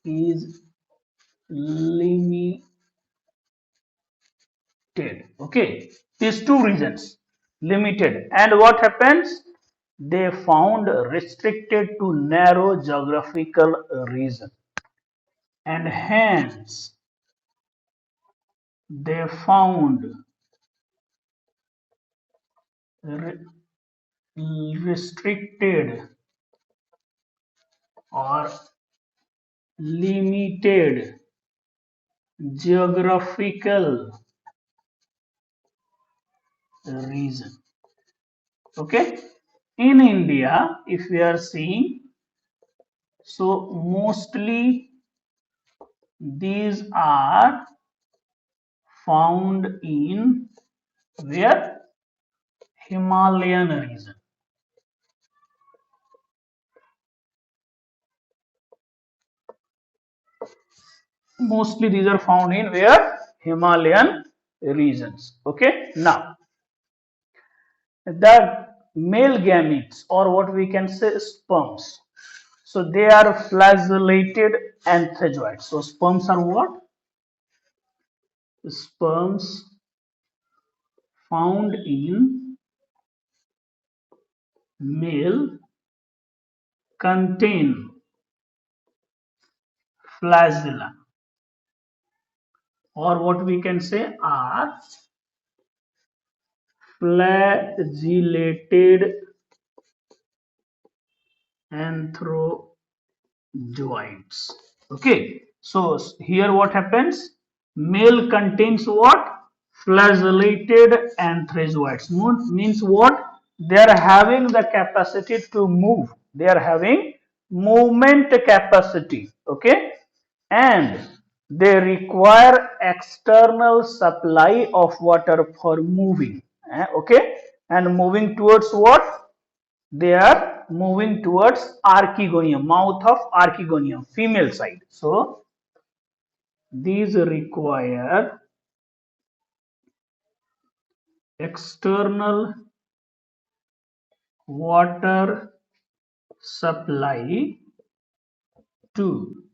is limited. Okay, these two reasons, limited, and what happens? They found restricted to narrow geographical region, and hence they found restricted or limited geographical region. Okay, in India, if we are seeing, so mostly these are found in where? Himalayan region. Mostly these are found in where? Himalayan regions. Okay, now the male gametes, or what we can say sperms, so they are flagellated anthezoids. So sperms are what? Sperms found in male contain flagella, or what we can say are flagellated antherozoids. Okay, so here what happens? Male contains what? Flagellated antherozoids. Means what? They are having the capacity to move. They are having movement capacity. Okay, and they require external supply of water for moving. Okay, and moving towards what? They are moving towards archegonium, mouth of archegonium, female side. So these require external water supply to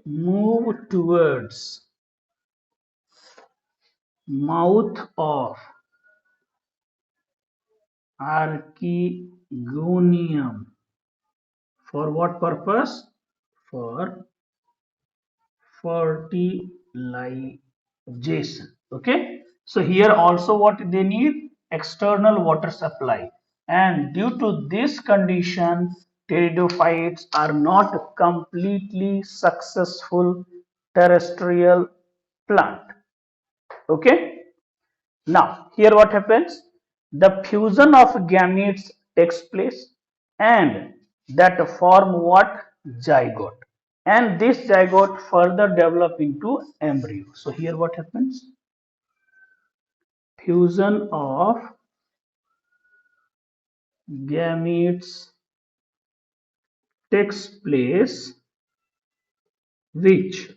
move towards mouth of archegonium. For what purpose? For fertilization. Okay, so here also what they need? External water supply, and due to this condition pteridophytes are not completely successful terrestrial plant. Okay, now here what happens? The fusion of gametes takes place, and that form what? Zygote, and this zygote further develop into embryo. So here what happens? Fusion of gametes takes place, which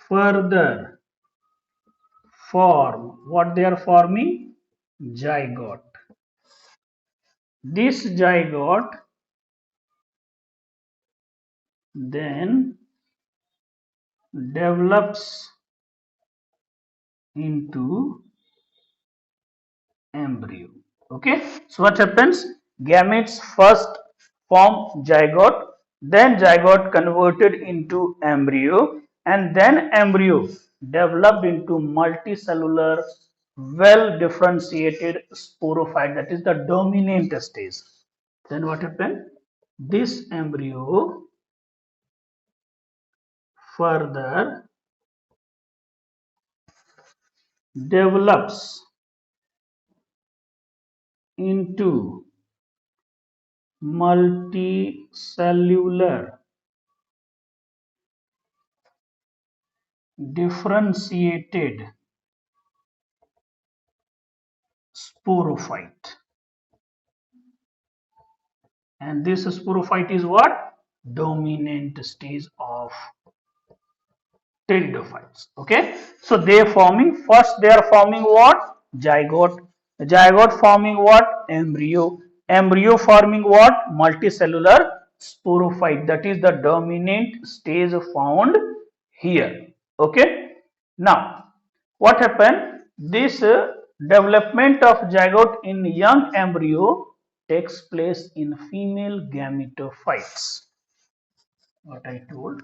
further form what? They are forming zygote. This zygote then develops into embryo. Okay, so what happens? Gametes first form zygote, then zygote converted into embryo, and then embryo developed into multicellular, well differentiated sporophyte, that is the dominant stage. Then what happened? This embryo further develops into multicellular differentiated sporophyte, and this sporophyte is what? Dominant stage of pteridophytes. Okay, so they are forming, first they are forming what? Zygote. Zygote forming what? Embryo. Embryo forming what? Multicellular sporophyte, that is the dominant stage found here. Okay. Now, what happened? This development of zygote in young embryo takes place in female gametophytes. What I told.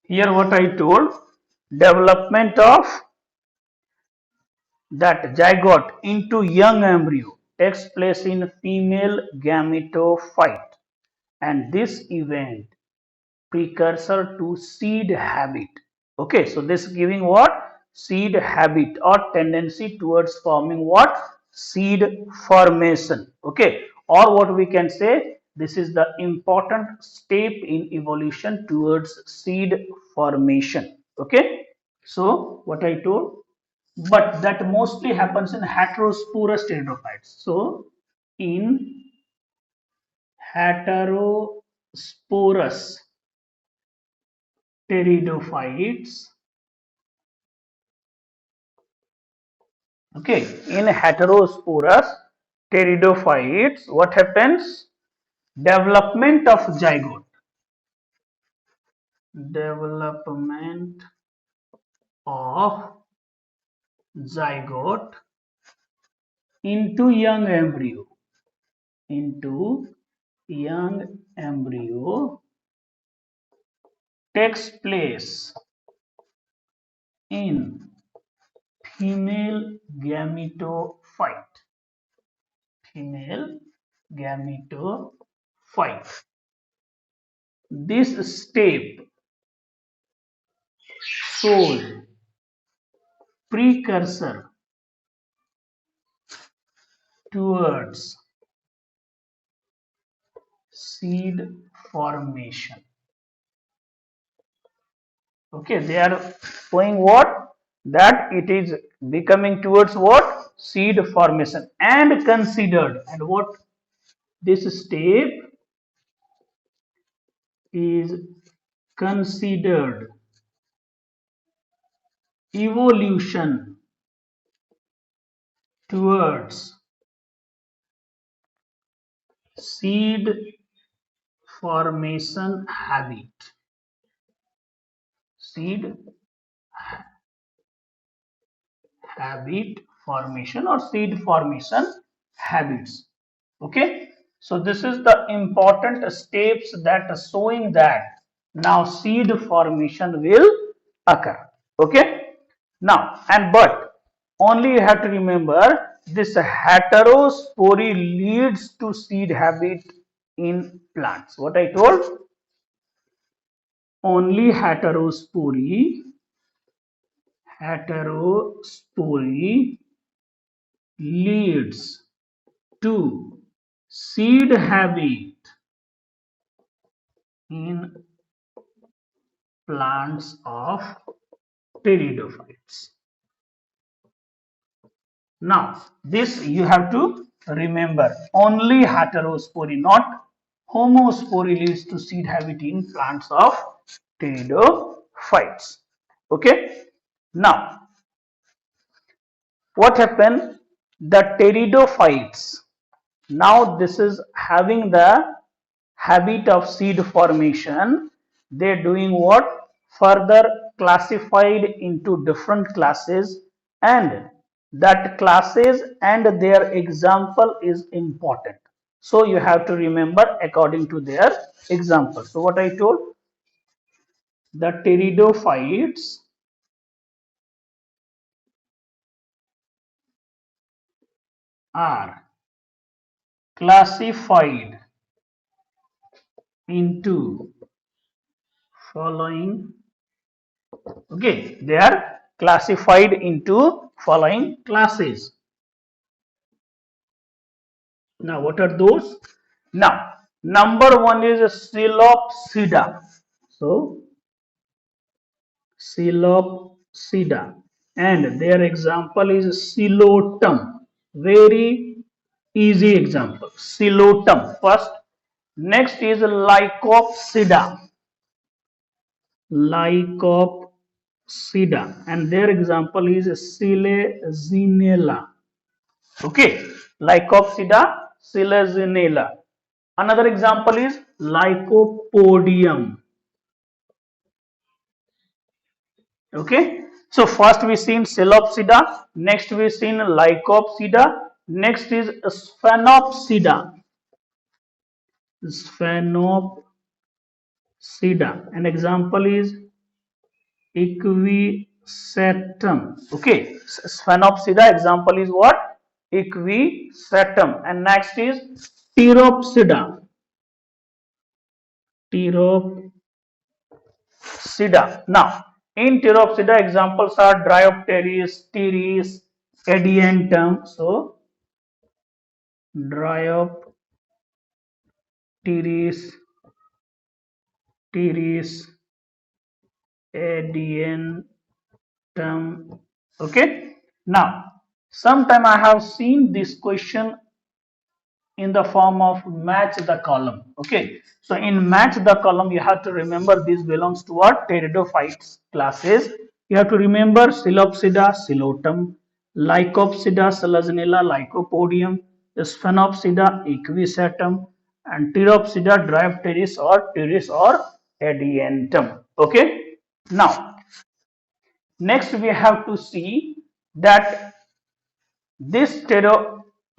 Here what I told, development of that zygote into young embryo takes place in female gametophyte, and this event precursor to seed habit. Okay, so this giving what? Seed habit or tendency towards forming what? Seed formation. Okay, or what we can say, this is the important step in evolution towards seed formation. Okay, so what I told, but that mostly happens in heterosporous pteridophytes. So in heterosporous pteridophytes, okay, in heterosporous pteridophytes, what happens? Development of zygote. Development of zygote into young embryo. Into young embryo takes place in female gametophyte. Female gametophyte. This step shows precursor towards seed formation. Okay, they are showing what? That it is becoming towards what? Seed formation and considered. And what this step is considered evolution towards seed formation habit. Seed habit formation or seed formation habits. Okay, so this is the important steps that are showing that now seed formation will occur. Okay, now and but only you have to remember this heterospory leads to seed habit in plants. What I told, only heterospory leads to seed habit in plants of pteridophytes. Now, this you have to remember, only heterospory, not homospory leads to seed habit in plants of pteridophytes. Okay. Now, what happened? The pteridophytes, now this is having the habit of seed formation. They're doing what? Further classified into different classes, and that classes and their example is important. So you have to remember according to their example. So what I told, the pteridophytes are classified into following. Okay, they are classified into following classes. Now, what are those? Now, number one is Coelopsida. So, Coelopsida, and their example is Coelotum. Very easy example. Silotum first. Next is Lycopsida. Lycopsida, and their example is Selezinella. Okay, Lycopsida, Selezinella. Another example is Lycopodium. Okay, so first we seen Celopsida, next we seen Lycopsida, next is Sphenopsida. Sphenopsida. An example is Equisetum. Okay, Sphenopsida example is what? Equisetum. And next is Pteropsida. Pteropsida. Now, in Pteropsida examples are Dryopteris, Pteris, Edientum. So, Dryopteris, Pteris, Edientum. Okay. Now, sometime I have seen this question in the form of match the column. Okay, so in match the column you have to remember this belongs to what? Pteridophytes classes. You have to remember Silopsida, Silotum, Lycopsida, Selaginella, Lycopodium, Sphenopsida, Equisetum, and Pteropsida, Dryopteris or Edientum. Okay, now next we have to see that this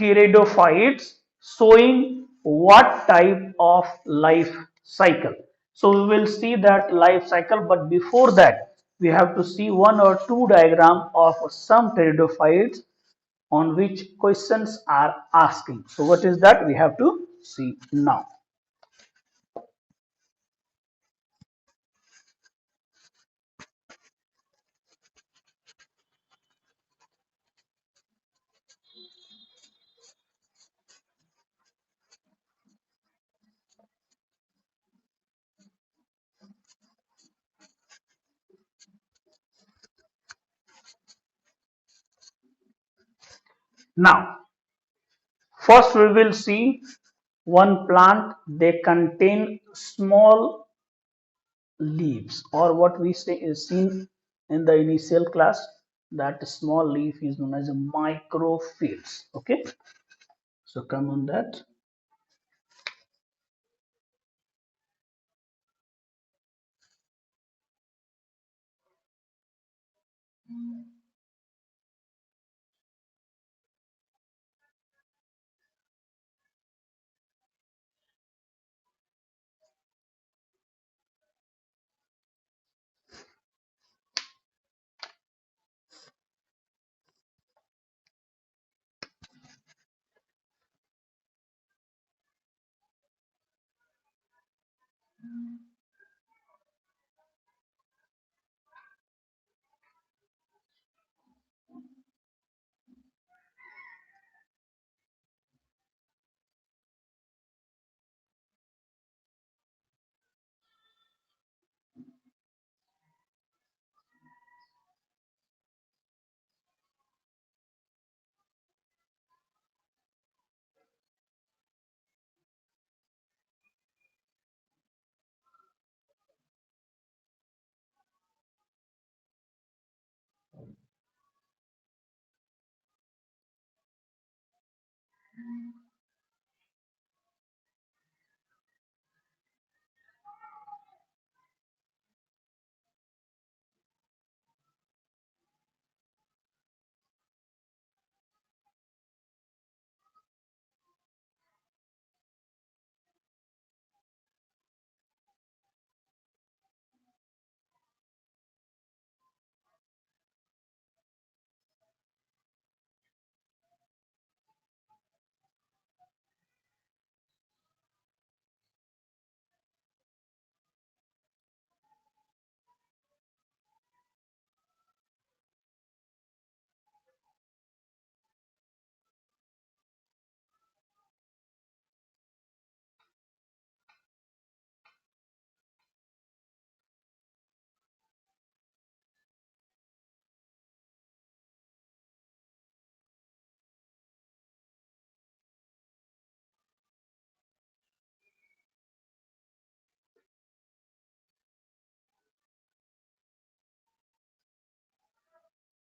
pteridophytes showing what type of life cycle. So we will see that life cycle, but before that we have to see one or two diagram of some pteridophytes on which questions are asking. So what is that we have to see now. Now, first we will see one plant. They contain small leaves, or what we say is seen in the initial class, that small leaf is known as a microphytes. Okay, so come on that.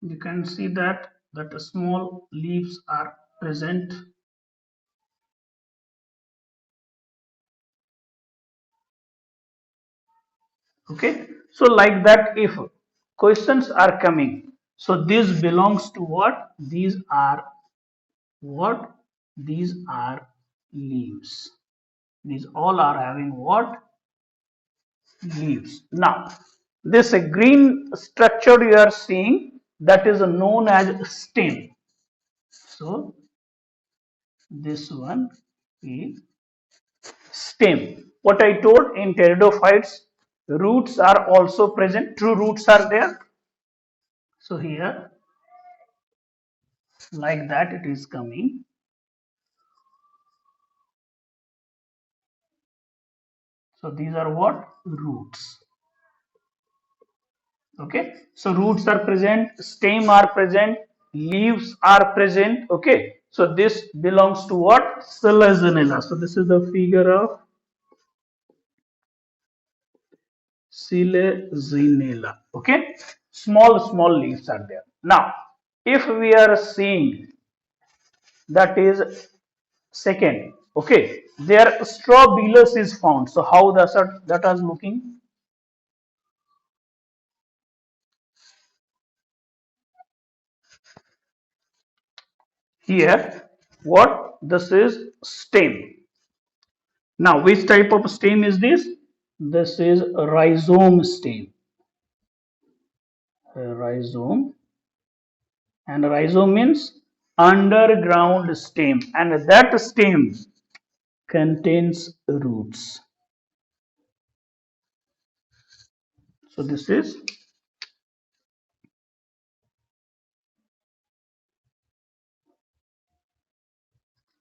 You can see that small leaves are present. Okay, so like that, if questions are coming, so this belongs to what? These are what? These are leaves. These all are having what? Leaves. Now, this green structure you are seeing, that is known as stem. So this one is stem. What I told, in pteridophytes, roots are also present. True roots are there. So here, like that, it is coming. So these are what? Roots. Okay. So roots are present, stem are present, leaves are present. Okay. So this belongs to what? Selezonella. So this is the figure of Selezonella. Okay. Small leaves are there. Now, if we are seeing, that is second, okay, there strobilus is found. So how that is looking? Here, what? This is stem. Now, which type of stem is this? This is rhizome stem. Rhizome, and rhizome means underground stem, and that stem contains roots. So this is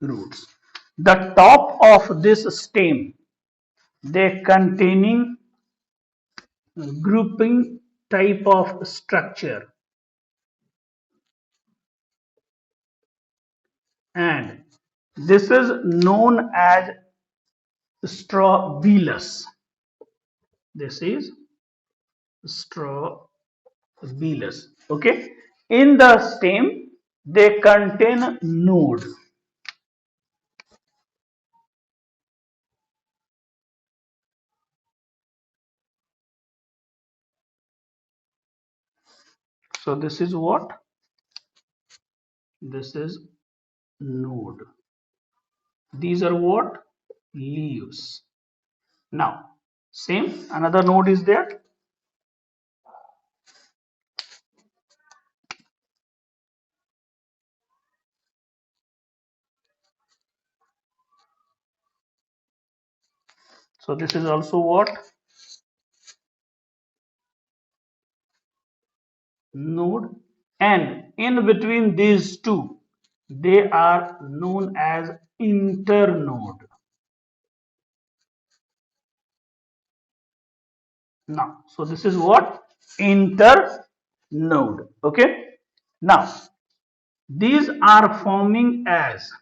roots. The top of this stem, they containing grouping type of structure, and this is known as strobilus. This is strobilus. Okay. In the stem, they contain node. So this is what? This is node. These are what? Leaves. Now, same, another node is there. So this is also what? Node. And in between these two, they are known as internode. Now, so this is what? Internode. Okay. Now, these are forming as,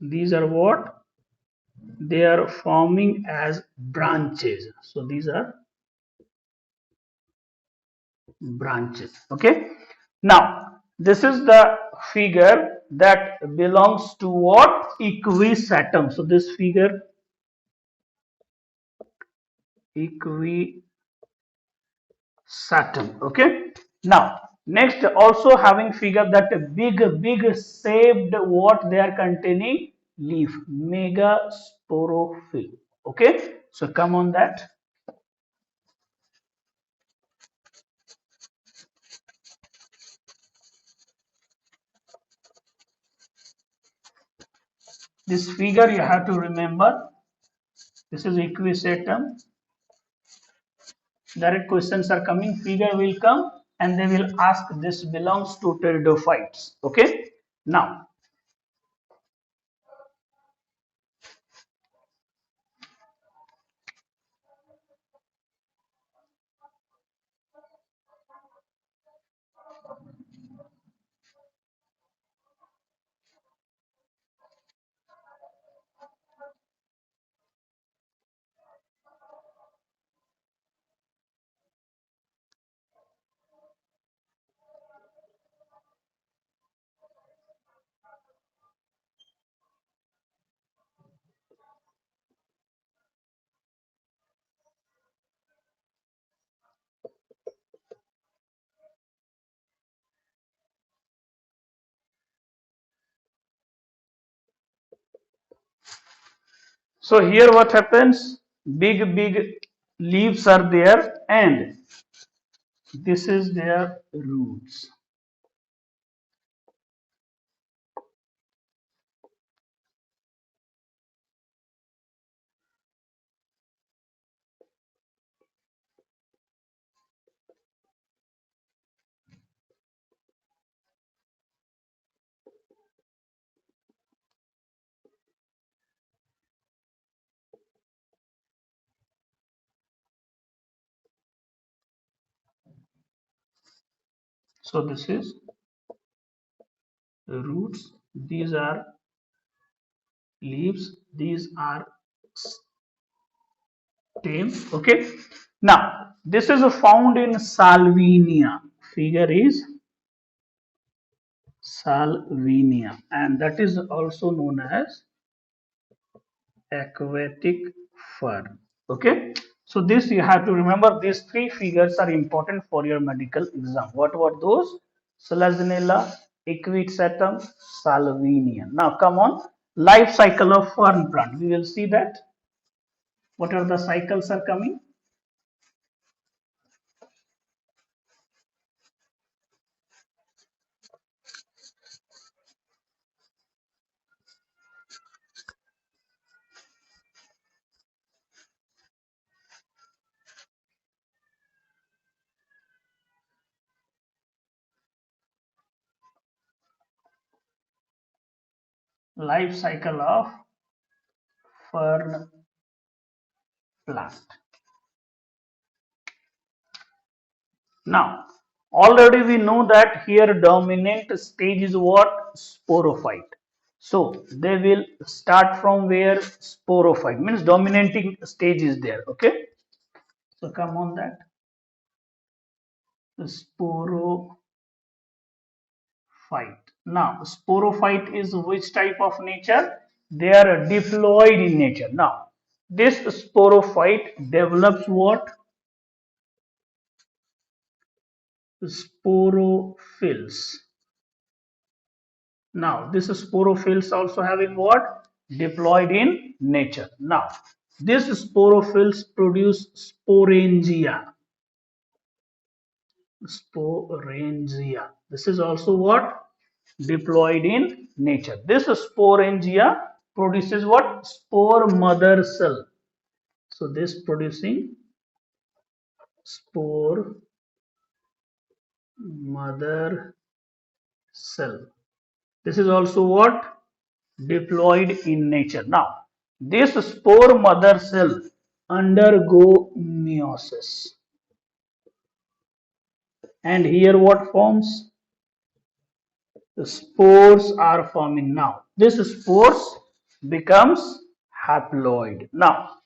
these are what? They are forming as branches. So these are branches. Okay. Now, this is the figure that belongs to what? Equisatum. So this figure, equisatum. Okay. Now, next, also having figure that big shaped, what they are containing? Leaf, megasporophyll. Okay. So come on that. This figure you have to remember. This is equisatum. Direct questions are coming, figure will come, and they will ask this belongs to pteridophytes. Okay. Now, So here what happens, big leaves are there and this is their roots. So this is the roots, these are leaves, these are stems. Okay, now this is found in Salvinia. Figure is Salvinia, and that is also known as aquatic fern. Okay, so this you have to remember, these three figures are important for your medical exam. What were those? Selaginella, equisetum, Salvinia. Now come on, life cycle of fern plant. We will see that. What are the cycles are coming? Life cycle of fern plant. Now, already we know that here dominant stage is what? Sporophyte. So, they will start from where? Sporophyte means dominating stage is there. Okay. So, come on that. Sporophyte. Now, sporophyte is which type of nature? They are diploid in nature. Now, this sporophyte develops what? Sporophylls. Now, this sporophylls also having what? Diploid in nature. Now, this sporophylls produce sporangia. Sporangia. This is also what? Diploid in nature. This sporangia produces what? Spore mother cell. So, this producing spore mother cell. This is also what? Diploid in nature. Now, this spore mother cell undergo meiosis. And here what forms? The spores are forming now. This spores becomes haploid. Now,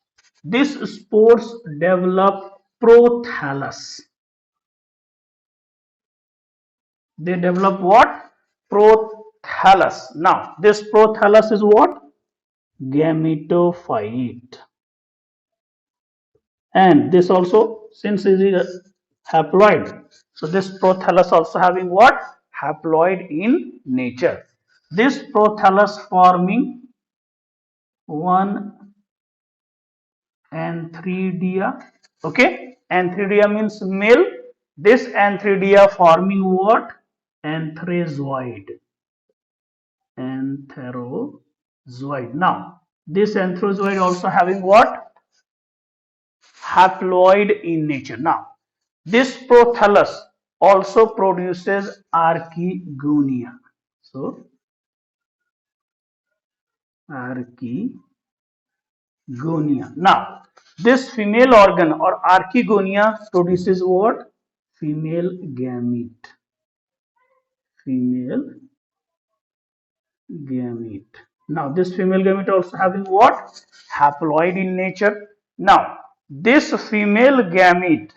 these spores develop prothallus. They develop what? Prothallus. Now, this prothallus is what? Gametophyte. And this also, since it is haploid, so this prothallus also having what? Haploid in nature. This prothallus forming one antheridia. Okay, antheridia means male. This antheridia forming what? Antherozoid. Antherozoid. Now, this antherozoid also having what? Haploid in nature. Now, this prothallus also produces archegonia. So, archegonia. Now, this female organ or archegonia produces what? Female gamete. Female gamete. Now, this female gamete also having what? Haploid in nature. Now, this female gamete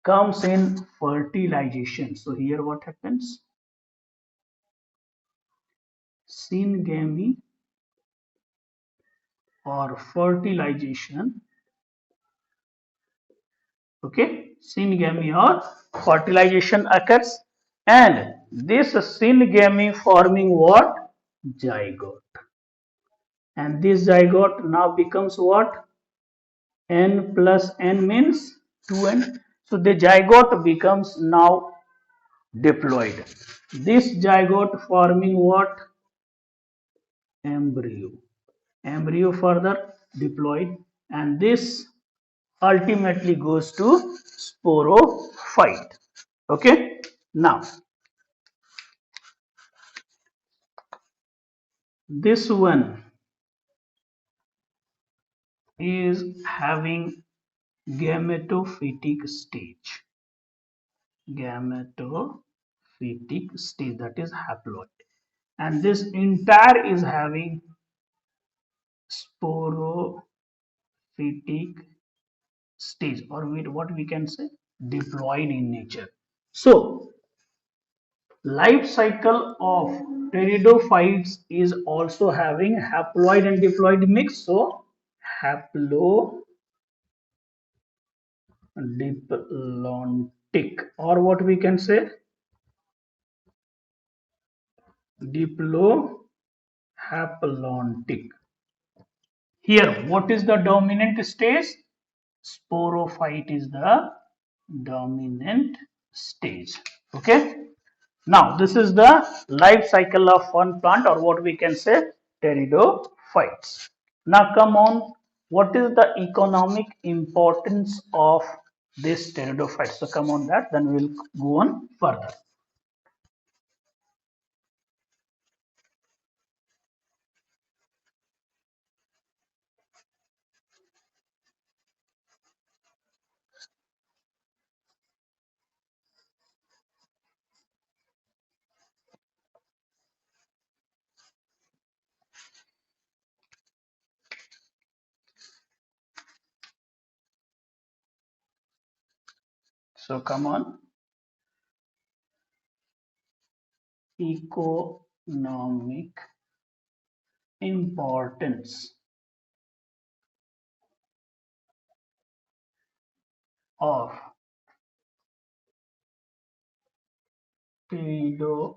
comes in fertilization. So, here what happens? Syngamy or fertilization. Okay, syngamy or fertilization occurs, and this syngamy forming what? Zygote. and this zygote now becomes what? N plus n means 2n. So the zygote becomes now diploid. This zygote forming what? Embryo. Embryo further diploid, and this ultimately goes to sporophyte. Okay, now this one is having gametophytic stage. Gametophytic stage, that is haploid, and this entire is having sporophytic stage, or what we can say, diploid in nature. So life cycle of pteridophytes is also having haploid and diploid mix. So haplodiploidic, or what we can say, diplohaplontic. Here, what is the dominant stage? Sporophyte is the dominant stage. Okay. Now, this is the life cycle of one plant, or what we can say, pteridophytes. Now, come on, what is the economic importance of this pteridophyte? So, come on that, then we will go on further. So, come on, economic importance of pteridophytes.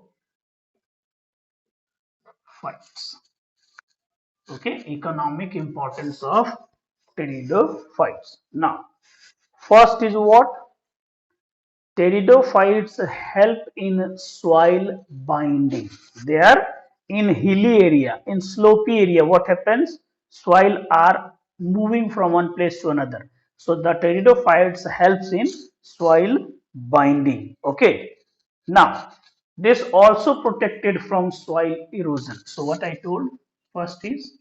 Okay, economic importance of pteridophytes. Now, first is what? Pteridophytes help in soil binding. They are in hilly area, in slopey area. What happens? Soil are moving from one place to another. So the pteridophytes helps in soil binding. Okay. Now, this also protected from soil erosion. So what I told first is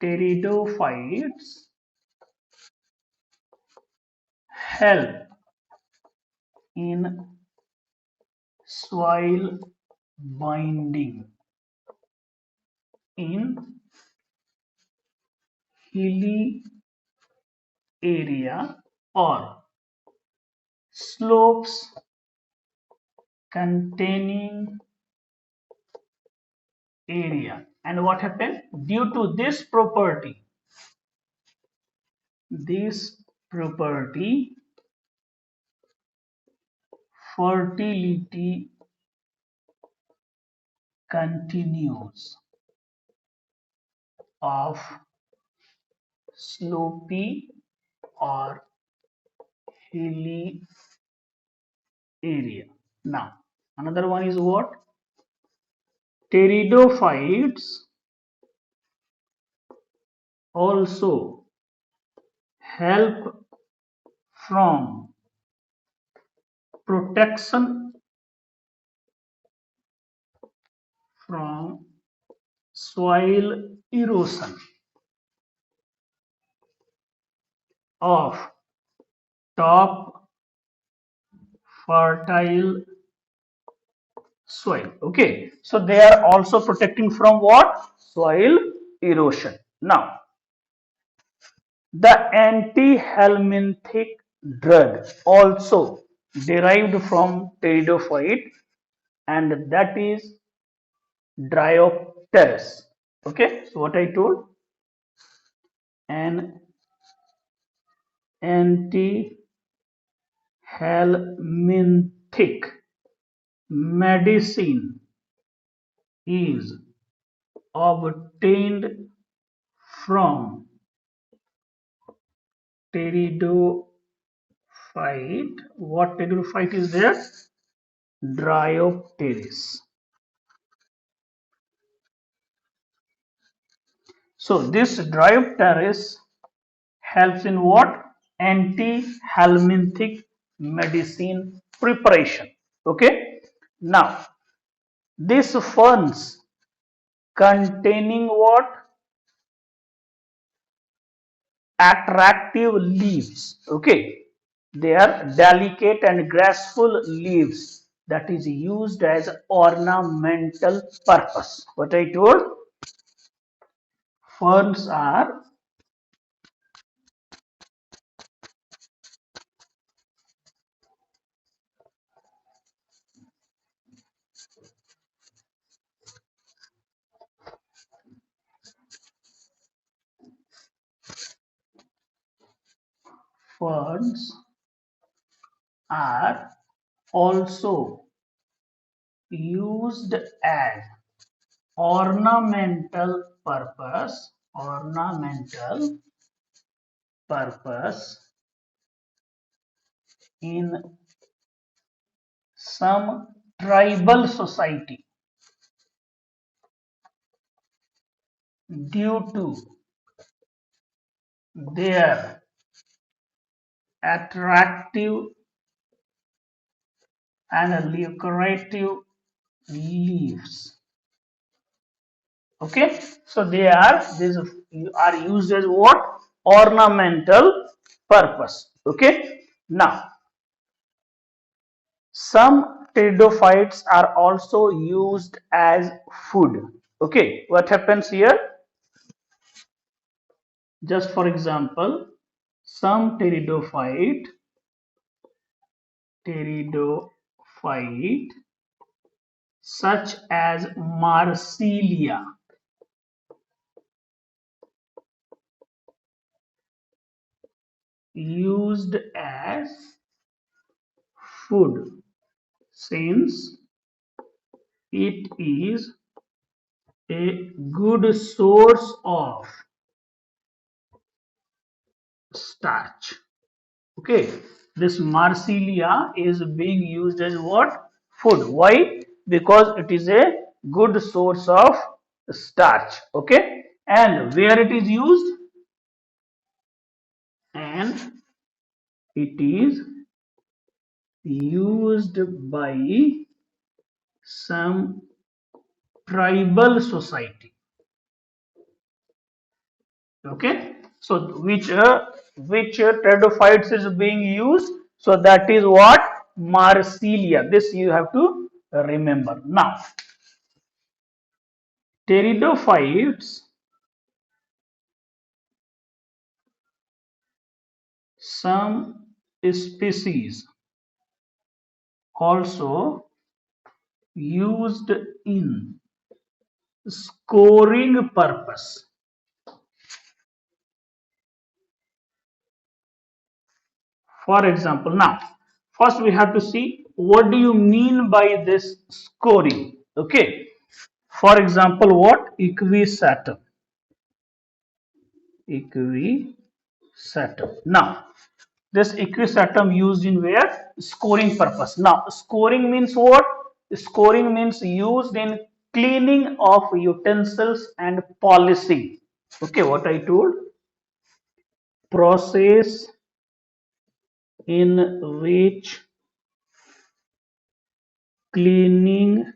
pteridophytes help in soil binding in hilly area or slopes containing area. And what happened? Due to this property, fertility continues of slopey or hilly area. Now, another one is what? Pteridophytes also help from protection from soil erosion of top fertile soil. Okay, so they are also protecting from what? Soil erosion. Now, the anti-helminthic drug also derived from pteridophyte, and that is Dryopteris. Okay, so what I told, an anti-helminthic medicine is obtained from pteridophyte. What pteridophyte is there? Dryopteris. So this Dryopteris helps in what? Anti-helminthic medicine preparation. Okay. Now, these ferns containing what? Attractive leaves. Okay. They are delicate and graceful leaves that is used as ornamental purpose. What I told? Ferns are ferns are also used as ornamental purpose in some tribal society due to their attractive and lucrative leaves. Okay, so these are used as what? Ornamental purpose. Okay, now some pteridophytes are also used as food. Okay, what happens here? Just for example, some pteridophyte such as Marsilia used as food since it is a good source of starch. Okay, this Marsilia is being used as what? Food. Why? Because it is a good source of starch. Okay, and where it is used? And it is used by some tribal society. Okay, so which pteridophytes is being used? So that is what? Marsilia. This you have to remember. Now, pteridophytes, some species also used in scoring purpose. For example, now first we have to see what do you mean by this scoring. Okay, for example, what? Equisatum. Equisatum. Now, this equisatum used in where? Scoring purpose. Now, scoring means what? Scoring means used in cleaning of utensils and polishing. Okay, what I told? Process in which cleaning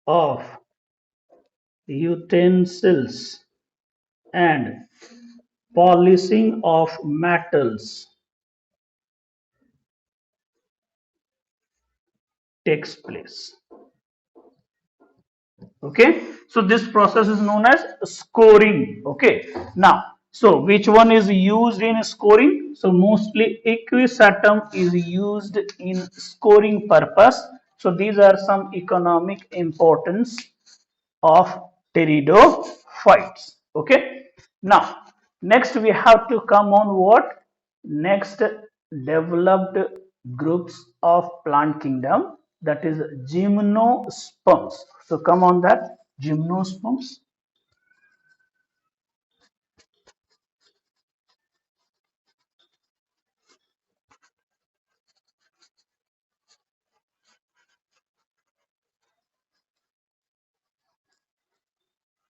of utensils and polishing of metals takes place. Okay, so this process is known as scoring. Okay, now, so which one is used in scoring? So mostly equisatum is used in scoring purpose. So these are some economic importance of pteridophytes. Okay, now next we have to come on what? Next, developed groups of plant kingdom, that is gymnosperms. So come on that, gymnosperms.